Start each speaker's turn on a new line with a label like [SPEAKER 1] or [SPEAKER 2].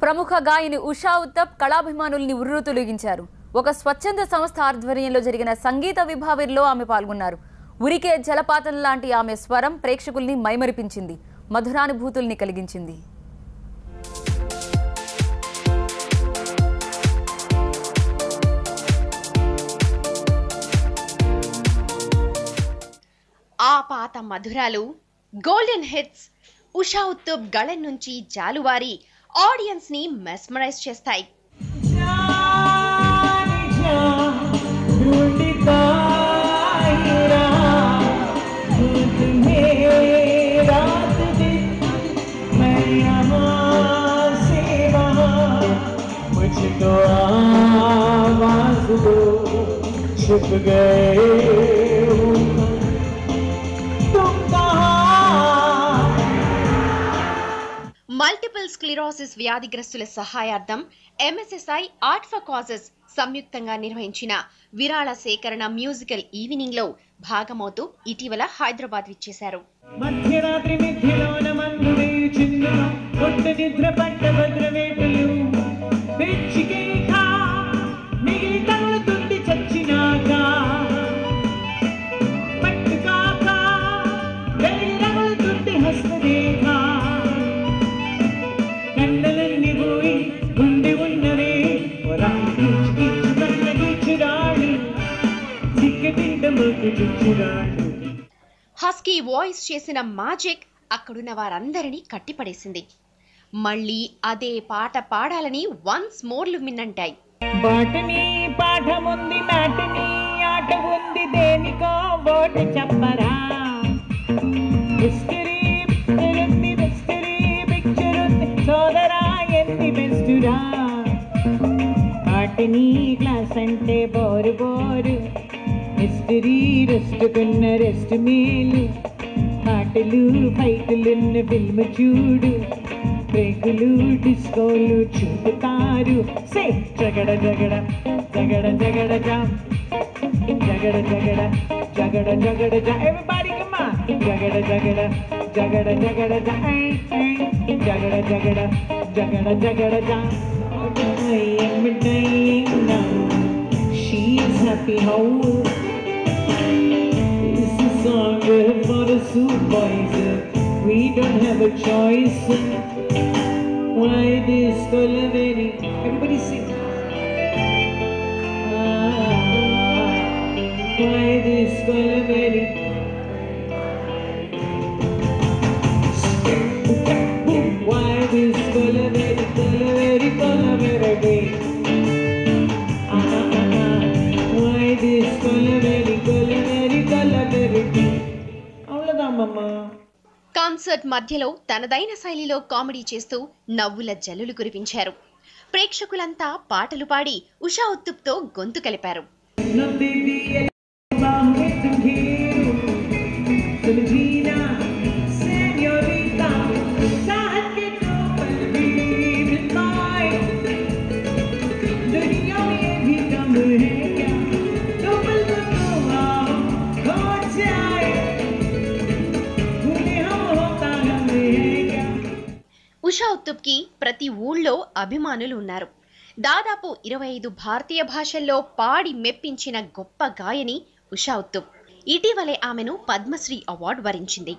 [SPEAKER 1] ప్రముఖ గాయని ఉషా ఉత్తప్ కళాభిమానుల్ని ఉర్రూతొలగించారు. ఒక స్వచ్ఛంద సంస్థ ఆధ్వర్యంలో జరిగిన సంగీత విభావరిలో ఆమె పాల్గొన్నారు. ఉరికే జలపాతం లాంటి ఆమె స్వరం ప్రేక్షకుల్ని మైమరిపించింది, మధురానుభూతుల్ని కలిగించింది.
[SPEAKER 2] ఆ పాత మధురాలు, గోల్డెన్ హిట్స్ ఉషా ఉత్తప్ గళం నుంచి జాలువారి ఆడియన్స్ ని మెస్మరైజ్ చేస్తాయి. మల్టిపుల్ స్క్లిరోసిస్ వ్యాధిగ్రస్తుల సహాయార్థం MSSI ఆర్ట్ ఫర్ కాజెస్ సంయుక్తంగా నిర్వహించిన విరాళ సేకరణ మ్యూజికల్ ఈవినింగ్ లో భాగమవుతూ ఇటీవల హైదరాబాద్ విచ్చేశారు. హస్కీ వాయిస్ చేసిన మ్యాజిక్ అక్కడున్న వారందరినీ కట్టిపడేసింది. మళ్ళీ అదే పాట పాడాలని వన్స్ మోర్లు మిన్నంటాయి.
[SPEAKER 3] బాటనీ పాఠముంది, మ్యాటనీ ఆట ఉంది, దేనికో ఓటు చెప్పరా. హిస్టరీ ఉంది, హిస్టరీ పిక్చర్ ఉంది, సోదరా ఎన్ని బెస్టురా. బాటనీ క్లాస్ అంటే బోరు బోరు, హిస్టరీ రెస్టుకున్న రెస్ట్ మేలు. పాటలు ఫైటులున్న ఫిల్మ్ చూడు, బ్రేకులు డిస్కోలు చూపుతారు. సే జగడ జగడ జగడ జగడ జామ్, జగడ జగడ జగడ జగడ జా. Everybody come on. జగడ జగడ జగడ జగడ జా, జగడ జగడ జగడ జగడ జా. I'm dying now, she's happy how. This is song for the soup boys, we don't have a choice. Why this Kolaveri? Everybody sing. Why this Kolaveri? Why this Kolaveri? Kolaveri, Kolaveri. Why this Kolaveri? Kolaveri, Kolaveri. అవలదామమ్మా.
[SPEAKER 2] Concert మధ్యలో తనదైన శైలిలో comedy చేస్తూ నవ్వుల జల్లులు కురిపించారు. ప్రేక్షకులంతా పాటలు పాడి ఉషా ఉత్తప్తో గొంతు కలిపారు. ఉషా ఉత్తప్ కి ప్రతి ఊళ్ళో అభిమానులు ఉన్నారు. దాదాపు 25 భారతీయ భాషల్లో పాడి మెప్పించిన గొప్ప గాయని ఉషా ఉత్తప్. ఇటీవలే ఆమెను పద్మశ్రీ అవార్డు వరించింది.